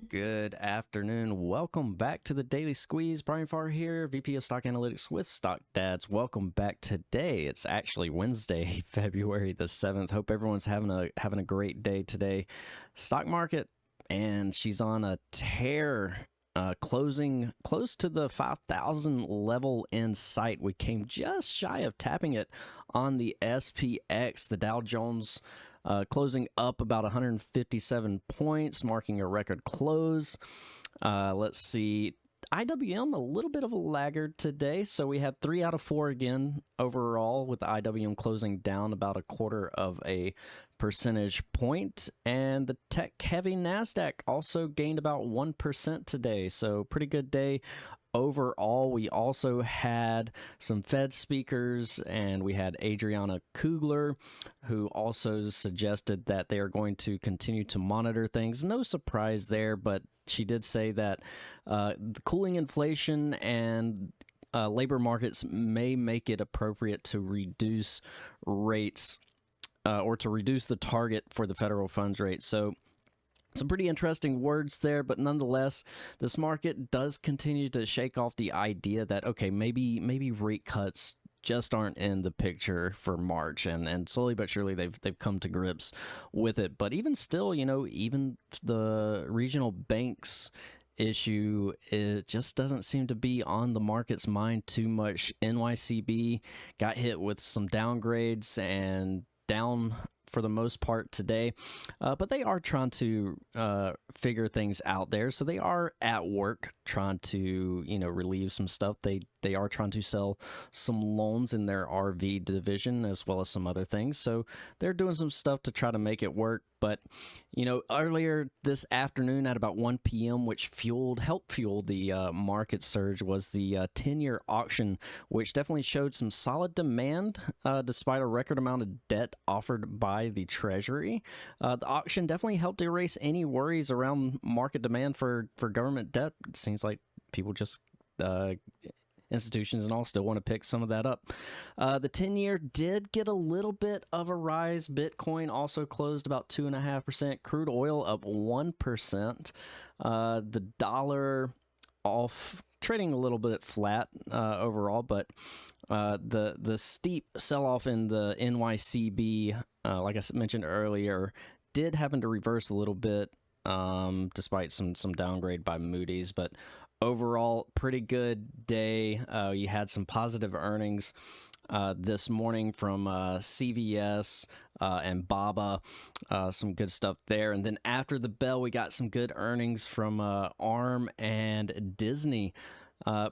Good afternoon. Welcome back to the Daily Squeeze. Brian Farr here, VP of Stock Analytics with Stock Dads. Welcome back today. It's actually Wednesday, February the 7th. Hope everyone's having a great day today. Stock market, and she's on a tear. Closing close to the 5,000 level in sight. We came just shy of tapping it on the SPX. The Dow Jones closing up about 157 points, marking a record close. Let's see. IWM, a little bit of a laggard today. So we had 3 out of 4 again overall, with the IWM closing down about 1/4 percentage point. And the tech-heavy NASDAQ also gained about 1% today. So pretty good day overall. We also had some Fed speakers, and we had Adriana Kugler, who also suggested that they are going to continue to monitor things. No surprise there, but she did say that the cooling inflation and labor markets may make it appropriate to reduce rates or to reduce the target for the federal funds rate. So some pretty interesting words there, but nonetheless, this market does continue to shake off the idea that, okay, maybe rate cuts just aren't in the picture for March, and slowly but surely they've come to grips with it. But even still, even the regional banks issue, it just doesn't seem to be on the market's mind too much. NYCB got hit with some downgrades and down for the most part today, but they are trying to figure things out there. So they are at work trying to relieve some stuff. They are trying to sell some loans in their RV division as well as some other things. So they're doing some stuff to try to make it work. But earlier this afternoon at about 1 p.m., which helped fuel the market surge, was the 10-year auction, which definitely showed some solid demand despite a record amount of debt offered by the Treasury. The auction definitely helped erase any worries around market demand for government debt. It seems like people just institutions and all still want to pick some of that up. The 10-year did get a little bit of a rise. Bitcoin also closed about 2.5%. Crude oil up 1%. The dollar off, trading a little bit flat overall, but the steep sell-off in the NYCB, like I mentioned earlier, did happen to reverse a little bit despite some downgrade by Moody's. But overall, pretty good day. You had some positive earnings this morning from CVS and Baba, some good stuff there. And then after the bell, we got some good earnings from ARM and Disney.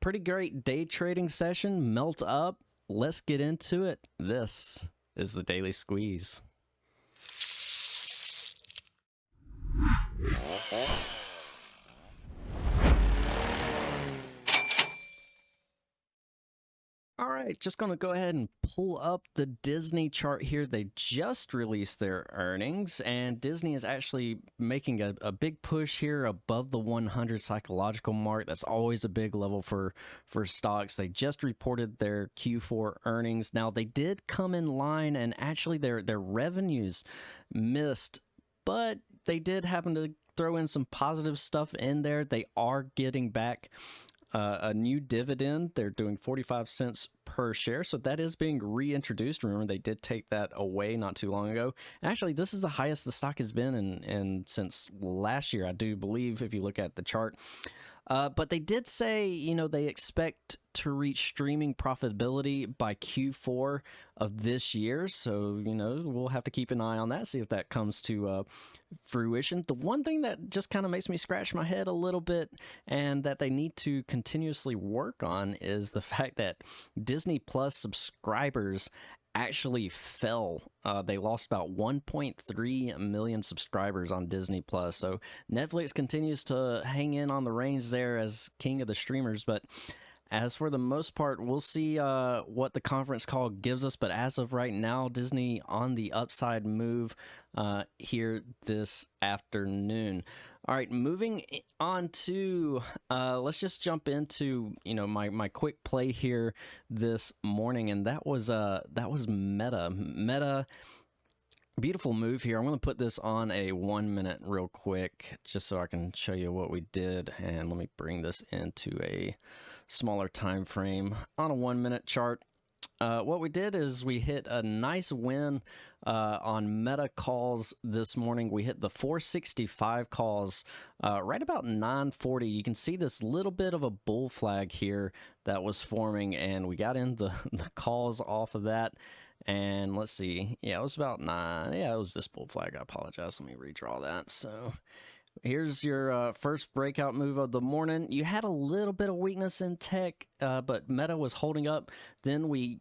Pretty great day trading session. Melt up. Let's get into it. This is the Daily Squeeze. All right, just going to go ahead and pull up the Disney chart here. They just released their earnings, and Disney is actually making a big push here above the 100 psychological mark. That's always a big level for stocks. They just reported their Q4 earnings. Now, they did come in line, and actually their revenues missed, but they did happen to throw in some positive stuff in there. They are getting back a new dividend. They're doing 45 cents per share, so that is being reintroduced. Remember, they did take that away not too long ago. Actually, this is the highest the stock has been in since last year, I do believe, if you look at the chart. But they did say, they expect to reach streaming profitability by Q4 of this year. So, we'll have to keep an eye on that, see if that comes to fruition. The one thing that just kind of makes me scratch my head a little bit, and that they need to continuously work on, is the fact that Disney Plus subscribers actually fell. They lost about 1.3 million subscribers on Disney Plus. So Netflix continues to hang in on the reins there as king of the streamers, but as for the most part, we'll see what the conference call gives us. But as of right now, Disney on the upside move here this afternoon. All right, moving on to let's just jump into my quick play here this morning, and that was Meta. Meta Beautiful move here. I'm going to put this on a 1 minute real quick just so I can show you what we did. And let me bring this into a smaller time frame on a 1 minute chart. What we did is we hit a nice win on meta calls this morning. We hit the 465 calls right about 9:40. You can see this little bit of a bull flag here that was forming, and we got in the calls off of that. And let's see. Yeah, it was about 9. Yeah, it was this bull flag. I apologize. Let me redraw that. So here's your first breakout move of the morning. You had a little bit of weakness in tech, but Meta was holding up. Then we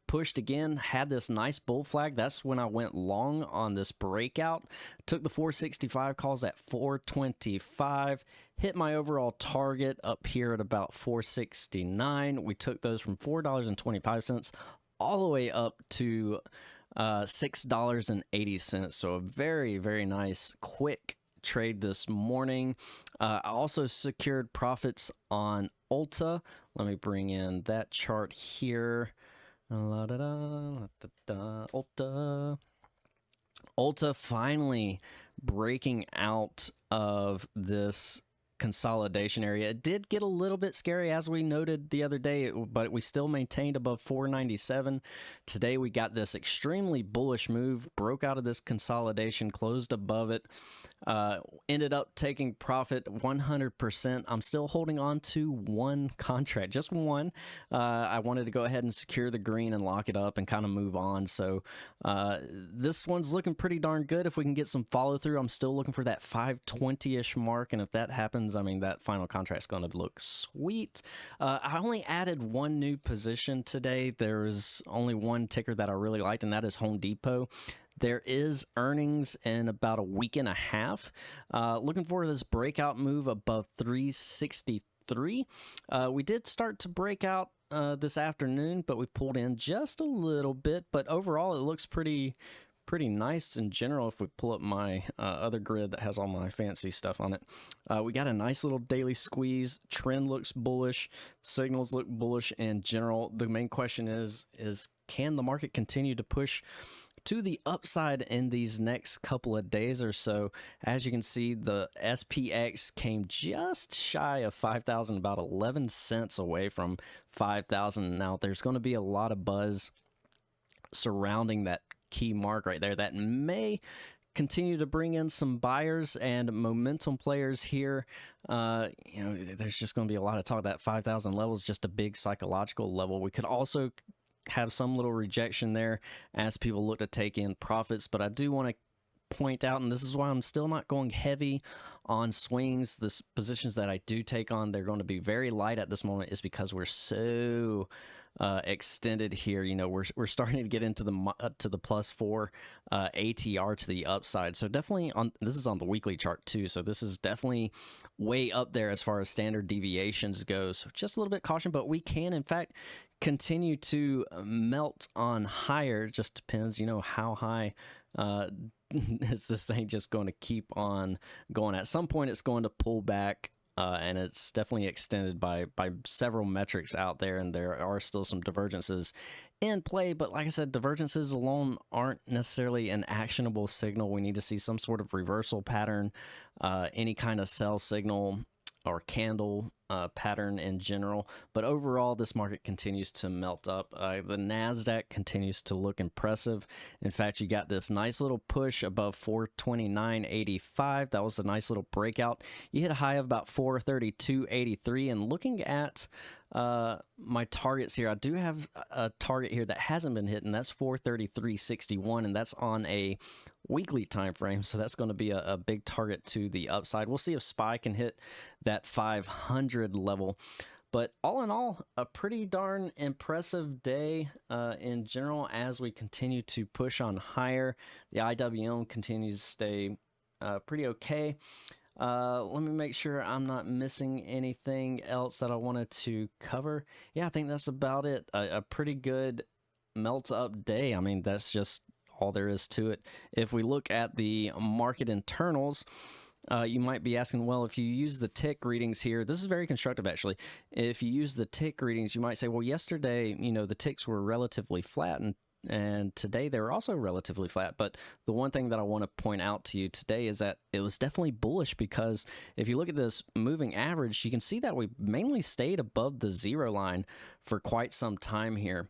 pushed again, had this nice bull flag. That's when I went long on this breakout. Took the 465 calls at 425. Hit my overall target up here at about 469. We took those from $4.25 all the way up to $6.80. So a very, very nice, quick trade this morning. I also secured profits on ULTA. Let me bring in that chart here. ULTA. ULTA finally breaking out of this consolidation area. It did get a little bit scary, as we noted the other day, but we still maintained above 497. Today we got this extremely bullish move, broke out of this consolidation, closed above it, ended up taking profit 100%. I'm still holding on to one contract, just one. I wanted to go ahead and secure the green and lock it up and kind of move on. So this one's looking pretty darn good. If we can get some follow through, I'm still looking for that 520-ish mark, and if that happens, I mean, that final contract's going to look sweet. I only added one new position today. There was only one ticker that I really liked, and that is Home Depot. There is earnings in about a week and a half. Looking for this breakout move above 363. We did start to break out this afternoon, but we pulled in just a little bit. But overall, it looks pretty nice in general. If we pull up my other grid that has all my fancy stuff on it, we got a nice little daily squeeze. Trend looks bullish, signals look bullish in general. The main question is can the market continue to push to the upside in these next couple of days or so? As you can see, the SPX came just shy of 5,000, about 11 cents away from 5,000. Now there's going to be a lot of buzz surrounding that key mark right there that may continue to bring in some buyers and momentum players here. There's just going to be a lot of talk. That 5,000 level is just a big psychological level. We could also have some little rejection there as people look to take in profits, but I do want to point out, and this is why I'm still not going heavy on swings. The positions that I do take on, they're going to be very light at this moment, is because we're so extended here. You know, we're starting to get into the +4 ATR to the upside. So definitely this is on the weekly chart too. So this is definitely way up there as far as standard deviations goes. So just a little bit caution, but we can in fact continue to melt on higher. Just depends, how high is this thing just going to keep on going. At some point it's going to pull back, and it's definitely extended by several metrics out there, and there are still some divergences in play. But like I said, divergences alone aren't necessarily an actionable signal. We need to see some sort of reversal pattern, any kind of sell signal or candle pattern in general. But overall, this market continues to melt up. The NASDAQ continues to look impressive. In fact, you got this nice little push above 429.85. That was a nice little breakout. You hit a high of about 432.83. And looking at my targets here, I do have a target here that hasn't been hit, and that's 433.61, and that's on a weekly time frame. So that's going to be a big target to the upside. We'll see if SPY can hit that 500 level. But all in all, a pretty darn impressive day in general as we continue to push on higher. The IWM continues to stay pretty okay. Let me make sure I'm not missing anything else that I wanted to cover. Yeah, I think that's about it. A pretty good melt up day. I mean, that's just all there is to it. If we look at the market internals, you might be asking, well, if you use the tick readings here, this is very constructive actually. If you use the tick readings, you might say, well, yesterday, the ticks were relatively flat, and and today they were also relatively flat. But the one thing that I want to point out to you today is that it was definitely bullish, because if you look at this moving average, you can see that we mainly stayed above the 0 line for quite some time here.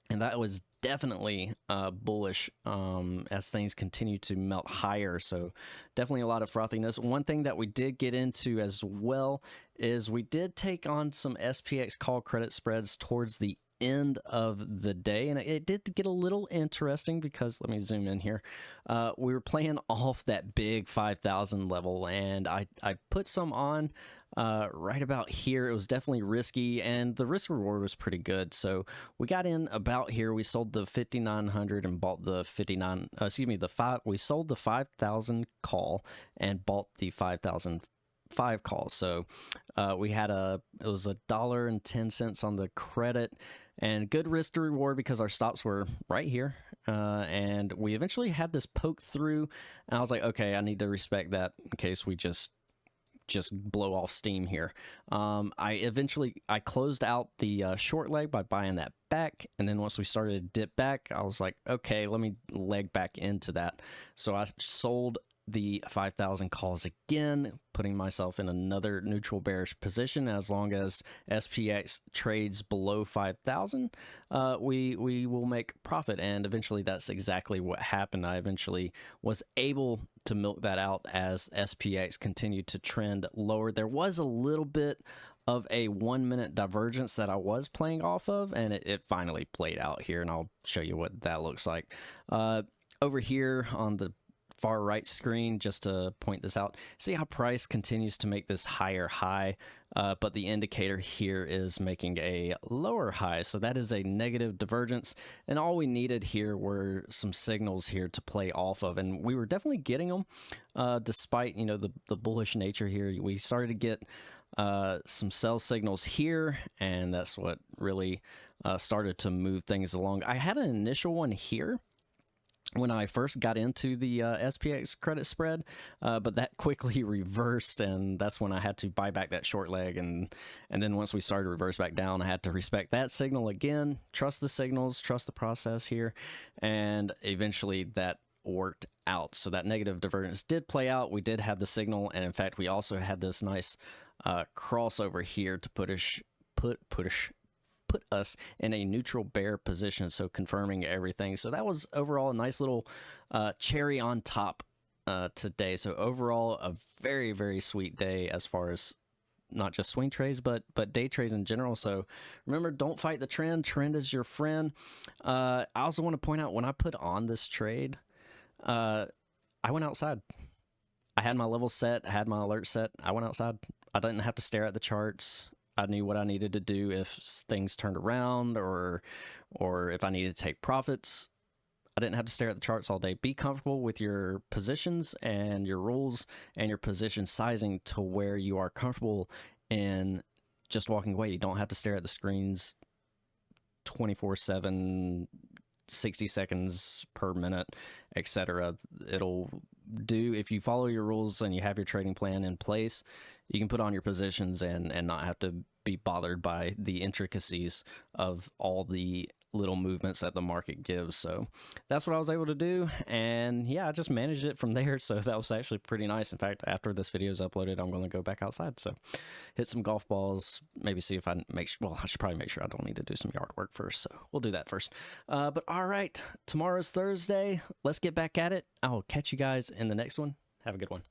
And that was definitely bullish as things continue to melt higher. So definitely a lot of frothiness. One thing that we did get into as well is we did take on some SPX call credit spreads towards the end of the day, and it did get a little interesting because, let me zoom in here, we were playing off that big 5,000 level, and I put some on right about here. It was definitely risky, and the risk reward was pretty good. So we got in about here. We sold the 5,900 and bought the 59. We sold the 5,000 call and bought the 5,005 call. So we had it was $1.10 on the credit, and good risk to reward because our stops were right here. And we eventually had this poke through, and I was like, okay, I need to respect that in case we just blow off steam here. I closed out the short leg by buying that back, and then once we started to dip back, I was like, okay, let me leg back into that. So I sold the 5,000 calls again, putting myself in another neutral bearish position. As long as SPX trades below 5,000, we will make profit, and eventually that's exactly what happened. I eventually was able to milk that out as SPX continued to trend lower. There was a little bit of a 1 minute divergence that I was playing off of, and it finally played out here, and I'll show you what that looks like. Over here on the far right screen, just to point this out, see how price continues to make this higher high, but the indicator here is making a lower high. So that is a negative divergence, and all we needed here were some signals here to play off of, and we were definitely getting them despite, you know, the bullish nature here. We started to get some sell signals here, and that's what really started to move things along. I had an initial one here when I first got into the SPX credit spread, but that quickly reversed, and that's when I had to buy back that short leg, and then once we started to reverse back down, I had to respect that signal again, trust the signals, trust the process here, and eventually that worked out. So that negative divergence did play out. We did have the signal, and in fact we also had this nice crossover here to put us in a neutral bear position, so confirming everything. So that was overall a nice little cherry on top today. So overall a very, very sweet day as far as not just swing trades but day trades in general. So remember, don't fight the trend. Trend is your friend. I also want to point out, when I put on this trade, I went outside. I had my level set, I had my alert set. I went outside. I didn't have to stare at the charts. I knew what I needed to do if things turned around, or if I needed to take profits. I didn't have to stare at the charts all day. Be comfortable with your positions and your rules and your position sizing to where you are comfortable in just walking away. You don't have to stare at the screens 24/7, 60 seconds per minute, etc. It'll do, if you follow your rules and you have your trading plan in place, you can put on your positions and not have to be bothered by the intricacies of all the little movements that the market gives. So that's what I was able to do, and yeah, I just managed it from there. So that was actually pretty nice. In fact, after this video is uploaded, I'm going to go back outside, so hit some golf balls, maybe see if I I should probably make sure I don't need to do some yard work first, so we'll do that first. But all right, tomorrow's Thursday. Let's get back at it. I'll catch you guys in the next one. Have a good one.